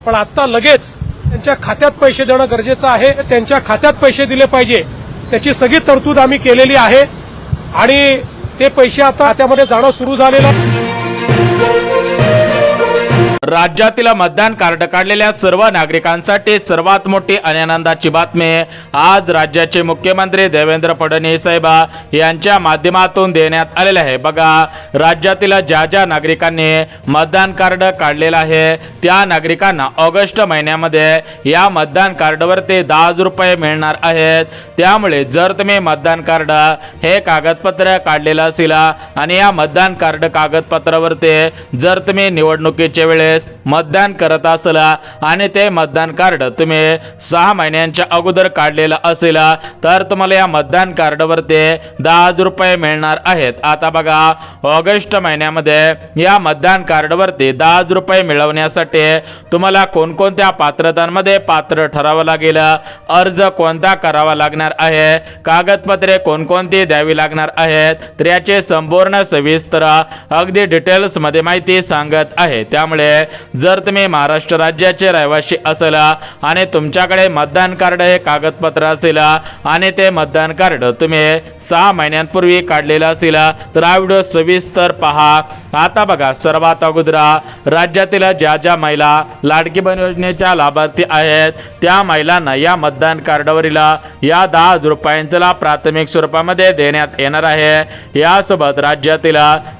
पण आता लगेच त्यांच्या खात्यात पैसे देणं गरजेचं आहे। त्यांच्या खात्यात पैसे दिले पाहिजे त्याची सगळी तरतूद आम्ही केलेली आहे आणि ते पैसे आता खात्यामध्ये जाणं सुरू झालेलं आहे। राज्यातील मतदान कार्ड काढलेल्या सर्व नागरिकांसाठी सर्वात मोठी आणि आनंदाची बातमी आज राज्याचे मुख्यमंत्री देवेंद्र फडणवीस साहेब यांच्या माध्यमातून देण्यात आलेले आहे। बघा, राज्यातील ज्या नागरिकांनी मतदान कार्ड काढलेलं आहे त्या नागरिकांना ऑगस्ट महिन्यामध्ये या मतदान कार्डवरती 10,000 रुपये मिळणार आहेत। त्यामुळे जर तुम्ही मतदान कार्ड हे कागदपत्र काढलेलं असेल आणि या मतदान कार्ड कागदपत्रावरती जर तुम्ही निवडणुकीच्या वेळेस मतदान करत असाल आणि ते मतदान कार्ड तुम्ही 6 महिन्यांच्या अगोदर काढलेलं असेल तर तुम्हाला या मतदान कार्डवरती 10,000 रुपये मिळणार आहेत। आता बघा, ऑगस्ट महिन्यामध्ये या मतदान कार्डवरती 10,000 रुपये मिळवण्यासाठी तुम्हाला कोणकोणत्या पात्रतांमध्ये पात्र ठरावं लागेल, अर्ज कोणता करावा लागणार आहे, कागदपत्रे कोणकोणती द्यावी लागणार आहेत, तर याचे संपूर्ण सविस्तर अगदी डिटेल्स मध्ये माहिती सांगत आहे। त्यामुळे जर तुम्ही महाराष्ट्र राज्याचे रहिवासी असेल आणि तुमच्याकडे मतदान कार्ड हे कागदपत्र असेल आणि ते मतदान कार्ड तुम्ही 6 महिन्यांपूर्वी काढलेलं असेल तर हा व्हिडिओ सविस्तर पहा। आता बघा, सर्वात अगोदर राज्यातील ज्या महिला लाडकी बहीण योजनेच्या लाभार्थी आहेत त्या महिलांना या मतदान कार्डवरील या 10,000 रुपयांचा लाभ प्राथमिक स्वरूपामध्ये देण्यात येणार आहे। यासोबत राज्यातील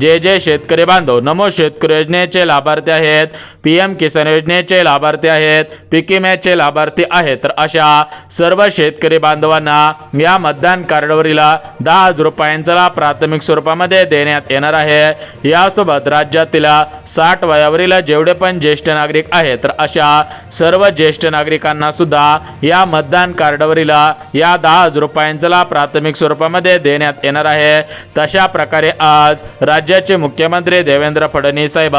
जे शेतकरी बांधव नमो शेतकरी योजनेचे लाभार्थी आहेत, पीएम किसान योजनेचे लाभार्थी आहेत, पीक विम्याचे लाभार्थी आहेत, तर अशा सर्व शेतकरी बांधवांना या मतदान कार्डवरील 10,000 रुपयांचा लाभ प्राथमिक स्वरूपामध्ये देण्यात येणार आहे। यासोबत राज्यातील 60 वयावरील जेवढे पण ज्येष्ठ नागरिक आहेत तर अशा सर्व ज्येष्ठ नागरिकांना सुद्धा या मतदान कार्डवरील या 10,000 रुपयांचा लाभ प्राथमिक स्वरूपामध्ये देण्यात येणार आहे। तशा प्रकारे आज राज्याचे मुख्यमंत्री देवेंद्र फडणवीस साहेब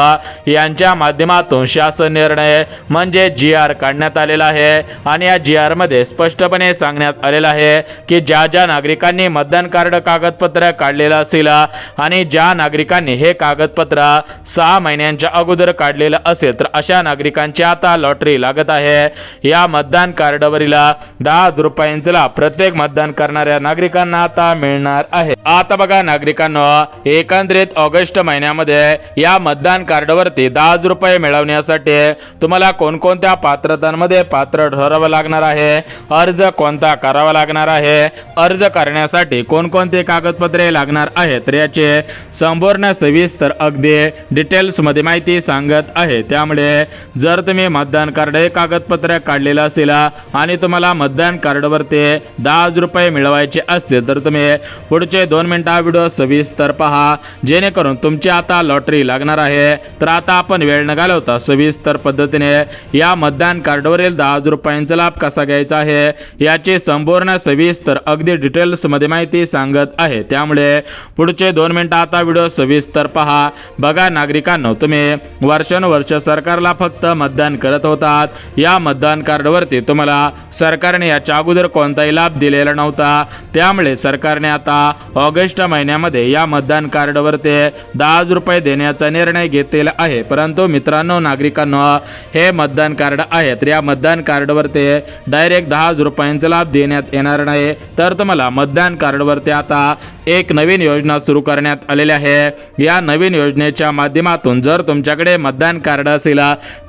यांच्या माध्यमातून शासन निर्णय म्हणजे GR काढण्यात आलेला आहे आणि या GR मध्ये स्पष्टपणे सांगण्यात आलेलं आहे की ज्या नागरिकांनी मतदान कार्ड कागदपत्र काढलेलं असेल आणि ज्या नागरिकांनी हे कागदपत्र 6 महिन्यांच्या अगोदर काढलेलं असेल तर अशा नागरिकांची आता लॉटरी लागत आहे। या मतदान कार्डवरील 10,000 रुपयांचा लाभ प्रत्येक मतदान करणाऱ्या नागरिकांना आता मिळणार आहे। आता बघा नागरिकांनो, एकंदरीत ऑगस्ट महिन्यामध्ये या मतदान कार्डवरती 10,000 रुपये मिळवण्यासाठी तुम्हाला कोणकोणत्या पात्रतांमध्ये पात्र ठरावं लागणार आहे, अर्ज कोणता करावा लागणार आहे, अर्ज करण्यासाठी कोणकोणते कागदपत्रे लागणार आहेत तर याचे संपूर्ण सविस्तर अगदी डिटेल्स मध्ये माहिती सांगत आहे। त्यामुळे जर तुम्ही मतदान कार्ड हे कागदपत्र काढलेलं असेल आणि तुम्हाला मतदान कार्डवरती 10,000 रुपये मिळवायचे असतील तर तुम्ही पुढचे 2 मिनिटा व्हिडिओ सविस्तर पहा, जेणेकरून तुमची आता लॉटरी लागणार आहे। तर आता आपण वेळ न घालवता सविस्तर पद्धतीने या मतदान कार्डवरील 10,000 रुपयांचा लाभ कसा घ्यायचा आहे याची संपूर्ण सविस्तर अगदी डिटेल्स मध्ये माहिती सांगत आहे। त्यामुळे पुढचे 2 मिनिटं आता व्हिडिओ सविस्तर पहा। बघा नागरिकांनो, तुम्ही वर्षानुवर्ष सरकारला फक्त मतदान करत होतात, या मतदान कार्डवरती तुम्हाला सरकारने याच्या अगोदर कोणताही लाभ दिलेला नव्हता। त्यामुळे सरकारने आता ऑगस्ट महिन्यामध्ये या मतदान कार्डवरती 10,000 रुपये देण्याचा निर्णय घेतलेला आहे। परंतु मित्रांनो, नागरिकांनो, हे मतदान कार्ड आहे तर या मतदान कार्डवरती डायरेक्ट 10,000 रुपयांचा लाभ देण्यात येणार नाही, तर तुम्हाला मतदान कार्डवरती आता एक नवीन योजना सुरू करण्यात आलेली आहे। या नवीन योजनेच्या माध्यमातून जर तुमच्याकडे मतदान कार्ड असेल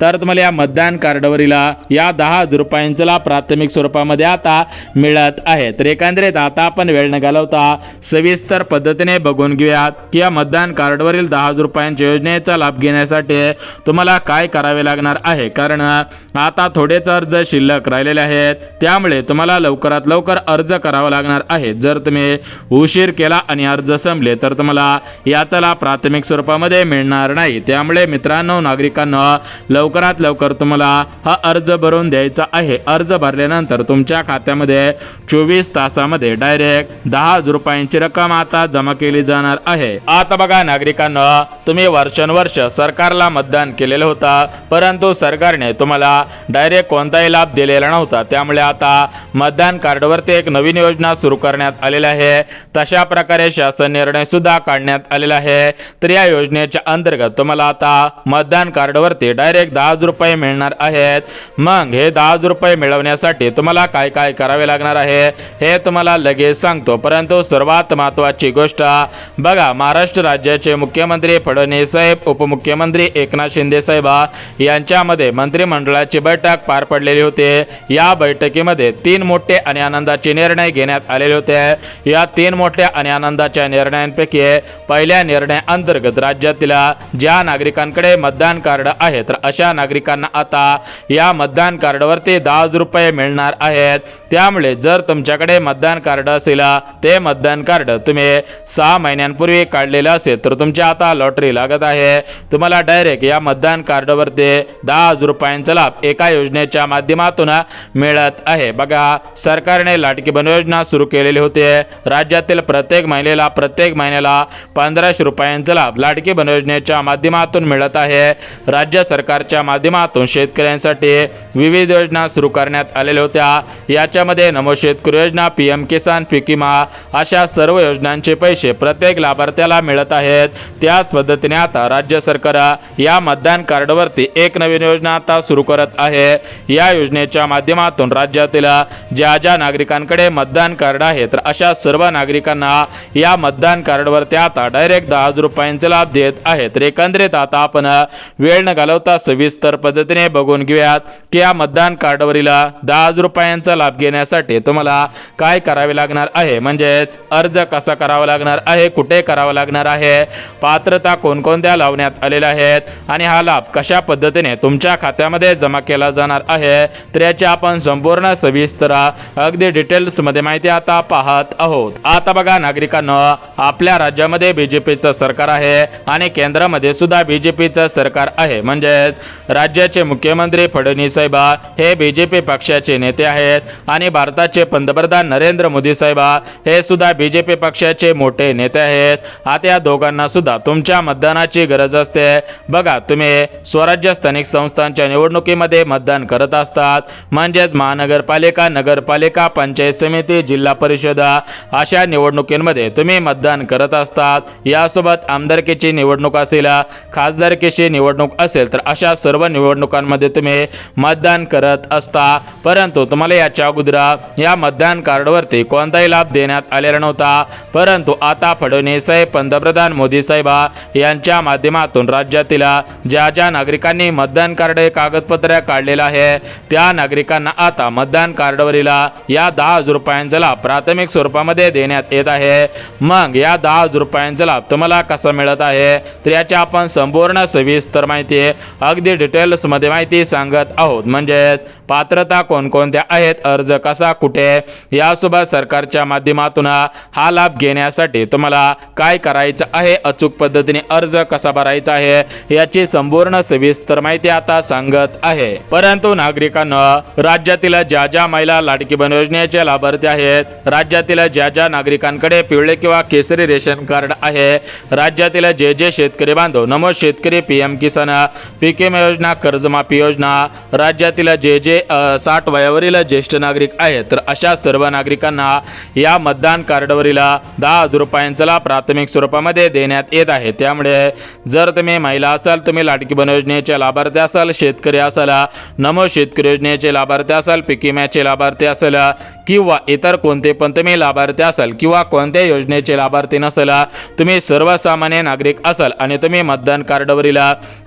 तर तुम्हाला या मतदान कार्डवरील या 10,000 रुपयांचा लाभ प्राथमिक स्वरूपामध्ये आता मिळत आहे। तर एकंदरीत आता आपण वेळ न घालवता सविस्तर पद्धतीने बघून घेऊयात की या मतदान कार्डवरील 10,000 रुपयांच्या योजनेचा लाभ घेण्यासाठी तुम्हाला काय करावे लागणार आहे, कारण आता थोडेच अर्ज शिल्लक राहिलेले आहेत। त्यामुळे तुम्हाला लवकरात लवकर अर्ज करावा लागणार आहे। जर तुम्ही उशीर केला आणि अर्ज संपले तर तुम्हाला याचा लाभ प्राथमिक स्वरूपामध्ये मिळणार नाही। त्यामुळे मित्रांनो, नागरिकांनो, लवकरात लवकर तुम्हाला हा अर्ज भरून द्यायचा आहे। अर्ज भरल्यानंतर तुमच्या खात्यामध्ये 24 तासामध्ये डायरेक्ट 10,000 रुपयांची रक्कम आता जमा केली जाणार आहे। आता बघा नागरिकांनो, तुम्ही वर्षानुवर्ष सरकारला मतदान केलेला होता, परंतु सरकारने तुम्हाला डायरेक्ट कोणताही लाभ दिलेला नव्हता. त्यामुळे आता मतदान कार्डवरती एक नवीन योजना सुरू करण्यात आलेली आहे. तशा प्रकारे शासन निर्णय सुद्धा काढण्यात आलेला आहे. तर या योजनेच्या अंतर्गत तुम्हाला आता मतदान कार्डवरती डायरेक्ट 10,000 रुपये मिळणार आहेत. मग हे 10,000 रुपये मिळवण्यासाठी तुम्हाला काय काय करावे लागणार आहे हे तुम्हाला लगेच सांगतो. परंतु सर्वात महत्त्वाची गोष्ट बघा, महाराष्ट्र राज्याचे मुख्यमंत्री फडणवीस साहेब, उपमुख्यमंत्री एकनाथ शिंदे साहेब यांच्यामध्ये मंत्रिमंडळाची बैठक पार पडलेली होती. या बैठकीमध्ये 3 मोठे आणि आनंदाचे निर्णय घेण्यात आलेले होते. या 3 मोठ्या आणि आनंदाच्या निर्णयांपैकी पहिल्या निर्णय अंतर्गत राज्यातील ज्या नागरिकांकडे मतदान कार्ड आहे तर अशा नागरिकांना आता या मतदान कार्डवरती 10,000 रुपये मिळणार आहेत. त्यामुळे जर तुमच्याकडे मतदान कार्ड असेल, ते मतदान कार्ड तुम्ही 6 महिन्यांपूर्वी काढलेलं असेल तर तुमच्या आता लॉटरी लागत आहे. तुम्हाला डायरेक्ट या मतदान कार्डवरती 10,000 रुपयांचा लाभ एका योजनेच्या माध्यमातून मिळत आहे. बघा, सरकारने लाडकी बहीण योजना सुरू केलेली होती. राज्यातील प्रत्येक महिलेला प्रत्येक महिन्याला 1,500 रुपयांचा लाभ लाडकी बहीण योजनेच्या माध्यमातून मिळत आहे. राज्य सरकारच्या माध्यमातून शेतकऱ्यांसाठी विविध योजना सुरू करण्यात आलेल्या होत्या. याच्यामध्ये नमो शेतकरी योजना, PM किसान, पीक विमा अशा सर्व योजनांचे पैसे प्रत्येक लाभार्थ्याला मिळत आहेत. त्याच पद्धतीने आता राज्य सरकार या मतदान कार्डवरती एक नवीन योजना आता सुरू करत आहे. या योजनेच्या माध्यमातून राज्यातील ज्या नागरिकांकडे मतदान कार्ड आहे तर अशा सर्व नागरिकांना या मतदान कार्डवरती आता डायरेक्ट 10,000 रुपयांचा लाभ देत आहे. तर एकंदरीत आता आपण वेळ न घालवता सविस्तर पद्धतीने बघून घेऊयात की या मतदान कार्डवरील 10,000 रुपयांचा लाभ घेण्यासाठी तुम्हाला काय करावे लागणार आहे, म्हणजेच अर्ज कसा करावा लागणार आहे, कुठे करावा लागणार आहे, पात्रता कोणकोणत्या लावण्यात आलेल्या आहेत आणि हा लाभ कशा पद्धतीने तुमच्या खात्यामध्ये जमा केला जाणार आहे, तर याची आपण संपूर्ण सविस्तर अगदी डिटेल्स मध्ये माहिती आता पाहत आहोत. आता बघा नागरिकांनो, आपल्या राज्यामध्ये बीजेपीचं सरकार आहे आणि केंद्रामध्ये सुद्धा बीजेपीचं सरकार आहे. म्हणजेच राज्याचे मुख्यमंत्री फडणवीस साहेब हे बीजेपी पक्षाचे नेते आहेत आणि भारताचे पंतप्रधान नरेंद्र मोदी साहेब हे सुद्धा बीजेपी पक्षाचे मोठे नेते आहेत. आता या दोघांना सुद्धा तुमच्या मतदानाची गरज असते. बघा, तुम्ही स्वराज्य स्थानिक संस्थांच्या निवडणुकीमध्ये मतदान करत असतात. म्हणजेच महानगरपालिका, नगरपालिका, पंचायत समिती, जिल्हा परिषद अशा निवडणुकीमध्ये तुम्ही मतदान करत असतात. यासोबत आमदारकीची निवडणूक असेल, खासदारकीची निवडणूक असेल तर अशा सर्व निवडणुकांमध्ये तुम्ही मतदान करत असता. परंतु तुम्हाला याच्या अगोदर या मतदान कार्डवरती कोणताही लाभ देण्यात आलेला नव्हता. परंतु आता फडणवीस साहेब, पंतप्रधान मोदी साहेब यांच्या माध्यमातून राज्यातील ज्या नागरिकांनी मतदान कार्ड हे कागदपत्र काढलेलं आहे त्या नागरिकांना आता मतदान कार्डवरील या 10,000 रुपयांचा लाभ प्राथमिक स्वरूपामध्ये देण्यात येत आहे. मग या 10,000 रुपयांचा लाभ तुम्हाला कसा मिळत आहे तर याची आपण संपूर्ण सविस्तर माहिती अगदी डिटेल्स मध्ये माहिती सांगत आहोत. म्हणजेच पात्रता कोणकोणत्या आहेत, अर्ज कसा, कुठे, यासोबत सरकारच्या माध्यमातून हा लाभ घेण्यासाठी तुम्हाला काय करायचं आहे, अचूक पद्धतीने अर्ज कसा भरायचा आहे याची संपूर्ण सविस्तर माहिती आता सांगत आहे. परंतु नागरिकांना, राज्यातील ज्या महिला लाडकी बहीण योजनेचे लाभार्थी आहेत, राज्यातील ज्या नागरिकांकडे पिवळे किंवा केसरी रेशन कार्ड आहे, राज्यातील जे शेतकरी बांधव नमो शेतकरी, PM किसान, पीक विमा योजना, कर्जमाफी योजना, राज्यातील जे 60 वयावरील ज्येष्ठ नागरिक आहेत तर अशा सर्व नागरिकांना या मतदान कार्डवरील 10,000 रुपयांचा लाभ प्राथमिक स्वरूपामध्ये देण्यात येत आहे. त्यामुळे जर तुम्ही महिला असाल, तुम्ही लाडकी बहीण योजनेचे लाभार्थी असाल, शेतकरी असाल, नमो शेतकरी योजनेचे लाभार्थी असाल, पीक विम्याचे लाभार्थी असाल किंवा इतर कोणते पण तुम्ही लाभार्थी असाल किंवा कोणत्या योजनेचे लाभार्थी नसाल, तुम्ही सर्वसामान्य नागरिक असाल आणि तुम्ही मतदान कार्डवरील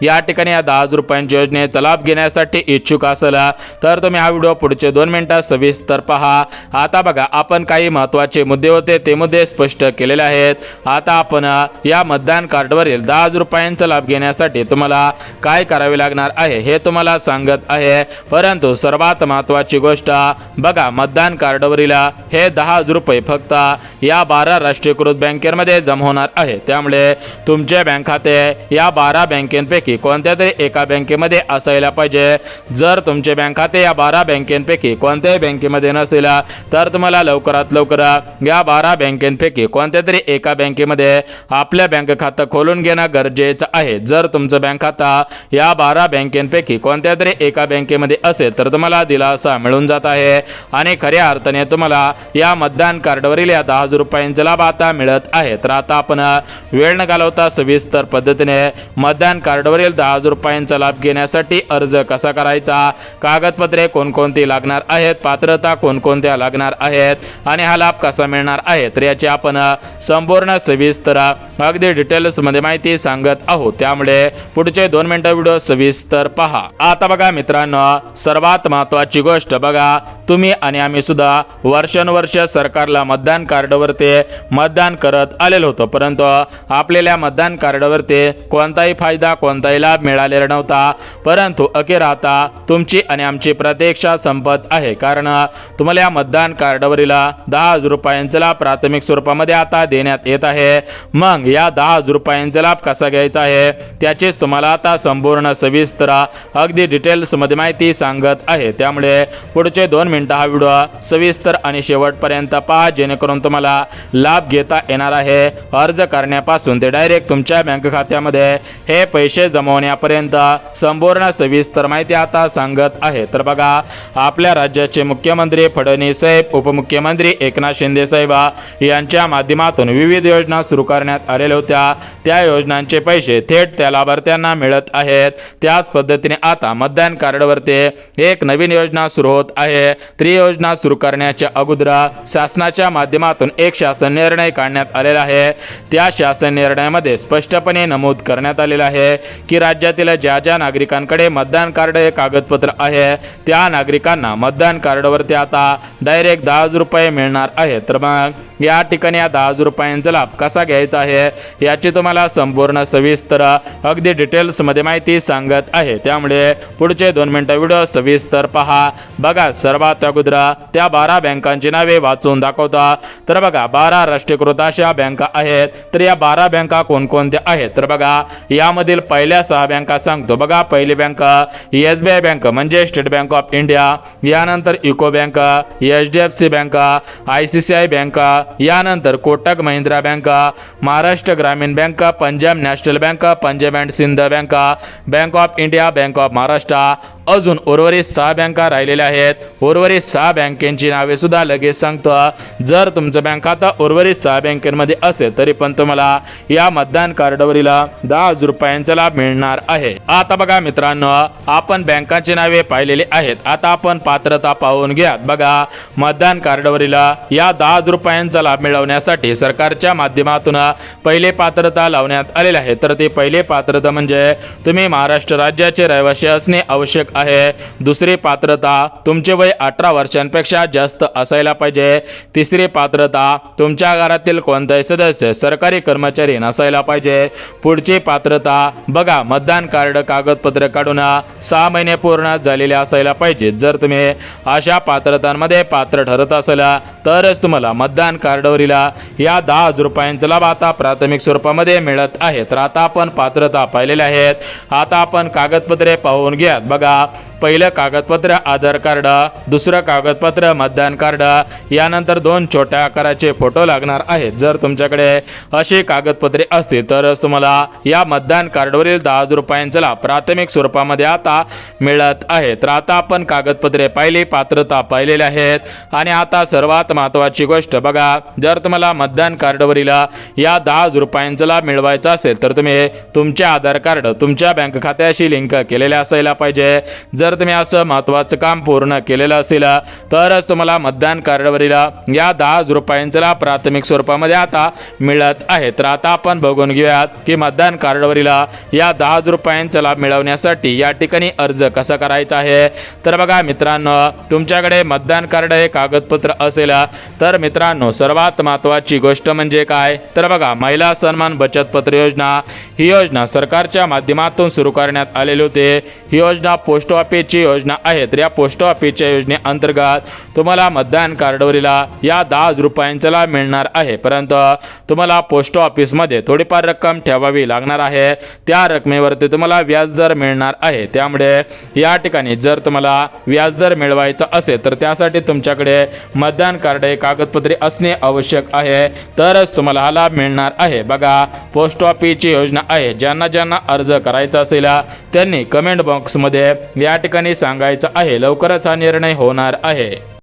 या ठिकाणी या 10,000 रुपयांच्या योजनेचा लाभ घेण्यासाठी इच्छुक असाल तर तुम्ही हा व्हिडिओ पुढचे 2 मिनिटात सविस्तर पहा. आता बघा, आपण काही महत्त्वाचे मुद्दे होते ते मुद्दे स्पष्ट केलेले आहेत. आता आपण या मतदान कार्डवरील 10,000 रुपयांचा लाभ घेण्यासाठी तुम्हाला काय करावे लागणार आहे हे तुम्हाला सांगत आहे. परंतु सर्वात महत्त्वाची गोष्ट बघा, मतदान कार्डवरील हे 10,000 रुपये फक्त या 12 राष्ट्रीयकृत बँकेमध्ये जमा होणार आहे। त्यामुळे तुमचे बँक खाते या 12 बँकेपैकी कोणत्या तरी एका बँकेमध्ये असायला पाहिजे। जर तुमचे बँक खाते या 12 बँकेपैकी कोणत्याही बँकेमध्ये नसेल तर तुम्हाला लवकरात लवकर या 12 बँकेपैकी कोणत्या तरी एका बँकेमध्ये आपलं बँक खातं खोलून घेणं गरजेचं आहे। जर तुमचं बँक खाता या 12 बँकेपैकी कोणत्या तरी एका बँकेमध्ये असेल तर तुम्हाला दिलासा मिळून जात आहे आणि खऱ्या अर्थाने तुम्हाला या मतदान कार्डवरील या 10,000 रुपयांचा लाभ आता मिळत आहे। तर आता आपण वेळ न घालवता सविस्तर पद्धतीने मतदान कार्डवरील 10,000 रुपयांचा लाभ घेण्यासाठी अर्ज कसा करायचा, कागदपत्रे कोणकोणती लागणार आहेत, पात्रता कोणकोणत्या लागणार आहेत आणि हा लाभ कसा मिळणार आहे, तर याची आपण संपूर्ण सविस्तर अगदी डिटेल्स मध्ये माहिती सांगत आहोत। त्यामुळे पुढचे 2 मिनिटं व्हिडिओ सविस्तर पहा। आता बघा मित्रांनो, सर्वात महत्त्वाची गोष्ट बघा, तुम्ही आणि आम्ही सुद्धा वर्षानुवर्ष सरकारला मतदान कार्डवरती मतदान करत आलेलो होतो, परंतु आपल्याला मतदान कार्डवरती कोणताही फायदा कोणताही लाभ मिळालेला नव्हता। परंतु अखेर आता तुमची आणि आमची प्रतीक्षा संपत आहे, कारण तुम्हाला या मतदान कार्डवरील 10,000 रुपयांचा लाभ प्राथमिक स्वरूपामध्ये आता देण्यात येत आहे। मग या 10,000 रुपयांचा लाभ कसा घ्यायचा आहे त्याचीच तुम्हाला आता संपूर्ण सविस्तर अगदी डिटेल्स मध्ये माहिती सांगत आहे। त्यामुळे पुढचे 2 मिनिटं हा व्हिडिओ सविस्तर आणि शेवटपर्यंत पहा, जेणेकरून तुम्हाला लाभ घेता येणार आहे। अर्ज करण्यापासून ते डायरेक्ट तुमच्या बँक खात्यामध्ये हे पैसे जमवण्यापर्यंत संपूर्ण सविस्तर माहिती आता सांगत आहे। तर बघा, आपल्या राज्याचे मुख्यमंत्री फडणवीस साहेब, उपमुख्यमंत्री एकनाथ शिंदे साहेब यांच्या माध्यमातून विविध योजना सुरू करण्यात आलेल्या होत्या। त्या योजनांचे पैसे थेट त्या लाभार्थ्यांना मिळत आहेत। त्याच पद्धतीने आता मतदान कार्डवरती एक नवीन योजना सुरू होत आहे। तर योजना सुरू करण्याच्या अगोदर शासनाच्या माध्यमातून एक शासन निर्णय काढण्यात आलेला आहे। त्या शासन निर्णयामध्ये स्पष्टपणे नमूद करण्यात आलेलं आहे की राज्यातील ज्या नागरिकांकडे मतदान कार्ड हे कागदपत्र आहे त्या नागरिकांना मतदान कार्डवरती आता डायरेक्ट 10,000 रुपये मिळणार आहे। तर मग या ठिकाणी या 10,000 रुपयांचा लाभ कसा घ्यायचा आहे याची तुम्हाला संपूर्ण सविस्तर अगदी डिटेल्स मध्ये माहिती सांगत आहे। त्यामुळे पुढचे 2 मिनिटं व्हिडिओ सविस्तर पहा। बघा, सर्वात अगोदर त्या 12 बँकांची नावे वाचून दाखवता। तर बघा, 12 राष्ट्रीयकृत अशा बँका आहेत। तर या 12 बँका कोणकोणत्या आहेत तर बघा, यामधील पहिल्या 6 बँका सांगतो। बघा, पहिली बँक SBI बँक म्हणजे स्टेट बँक ऑफ इंडिया, यानंतर UCO bank, HDFC bank, ICICI bank, यानंतर Kotak Mahindra bank, Maharashtra Gramin bank, Punjab national bank, Punjab and Sind bank, bank of India, bank of Maharashtra, अजून उर्वरित 6 बँका राहिलेल्या आहेत। उर्वरित 6 बँकेची नावे सुद्धा लगेच सांगतो। जर तुमचं बँक खाता उर्वरित 6 बँकेमध्ये असेल तरी पण तुम्हाला या मतदान कार्डवरील 10,000 रुपयांचा लाभ मिळणार आहे। आता बघा मित्रांनो, आपण बँकांची नावे पाहिलेली आहेत। आता आपण पात्रता पाहून घ्या। बघा, मतदान कार्डवरील या 10,000 रुपयांचा लाभ मिळवण्यासाठी सरकारच्या माध्यमातून पहिले पात्रता लावण्यात आलेले आहे। तर ते पहिले पात्रता म्हणजे तुम्ही महाराष्ट्र राज्याचे रहिवासी असणे आवश्यक आहे। दुसरी पात्रता तुमचे वय 18 वर्षांपेक्षा जास्त असायला पाहिजे। तिसरी पात्रता तुमच्या घरातील कोणताही सदस्य सरकारी कर्मचारी नसायला पाहिजे। पुढची पात्रता बघा, मतदान कार्ड कागदपत्र काढून 6 महिने पूर्ण झालेले असायला पाहिजे। जर तुम्ही अशा पात्रतांमध्ये पात्र ठरत असाल तरच तुम्हाला मतदान कार्डवरील या 10,000 रुपयांचा लाभ आता प्राथमिक स्वरूपामध्ये मिळत आहे। तर आता आपण पात्रता पाहिलेल्या आहेत। आता आपण कागदपत्रे पाहून घ्या। बघा, पहिलं कागदपत्र आधार कार्ड, दुसरं कागदपत्र मतदान कार्ड, यानंतर 2 छोट्या आकाराचे फोटो लागणार आहेत। जर तुमच्याकडे अशी कागदपत्रे असतील तरच तुम्हाला या मतदान कार्डवरील 10,000 रुपयांचा लाभ प्राथमिक स्वरूपामध्ये आता मिळत आहे। तर आता आपण कागदपत्रे पाहिली, पात्रता पाहिलेली आहेत आणि आता सर्वात महत्त्वाची गोष्ट बघा, जर तुम्हाला मतदान कार्डवरील या 10,000 रुपयांचा लाभ मिळवायचा असेल तर तुम्ही तुमचे आधार कार्ड तुमच्या बँक खात्याशी लिंक केलेले असायला पाहिजे। जर तुम्ही असं महत्त्वाचं काम पूर्ण केलेलं असेल तरच तुम्हाला मतदान कार्डवरील या 10,000 रुपयांचा लाभ प्राथमिक स्वरूपामध्ये आता मिळत आहे। तर आता आपण बघून घेऊयात की मतदान कार्डवरील या 10,000 रुपयांचा लाभ मिळवण्यासाठी या ठिकाणी अर्ज कसा करायचा आहे। तर बघा मित्रांनो, तुमच्याकडे मतदान कार्ड हे कागदपत्र असेल तर मित्रांनो सर्वात महत्त्वाची गोष्ट म्हणजे काय तर बघा, महिला सन्मान बचत पत्र योजना ही योजना सरकारच्या माध्यमातून सुरू करण्यात आलेली होती। ही योजना पोस्ट पोस्ट ऑफिसची योजना आहे. तर या पोस्ट ऑफिसच्या योजनेअंतर्गत तुम्हाला मतदान कार्डवरील या 10 रुपयांचा लाभ मिळणार आहे. परंतु तुम्हाला पोस्ट ऑफिसमध्ये थोडीफार रक्कम ठेवावी लागणार आहे. त्या रकमेवरती तुम्हाला व्याजदर मिळणार आहे. त्यामुळे या ठिकाणी जर तुम्हाला व्याजदर मिळवायचा असेल तर त्यासाठी तुमच्याकडे मतदान कार्ड हे कागदपत्रे असणे आवश्यक आहे, तरच तुम्हाला हा लाभ मिळणार आहे. बघा, पोस्ट ऑफिसची योजना आहे. ज्यांना अर्ज करायचा असेल त्यांनी कमेंट बॉक्समध्ये या ठिकाणी सांगायचं आहे. लवकरच हा निर्णय होणार आहे.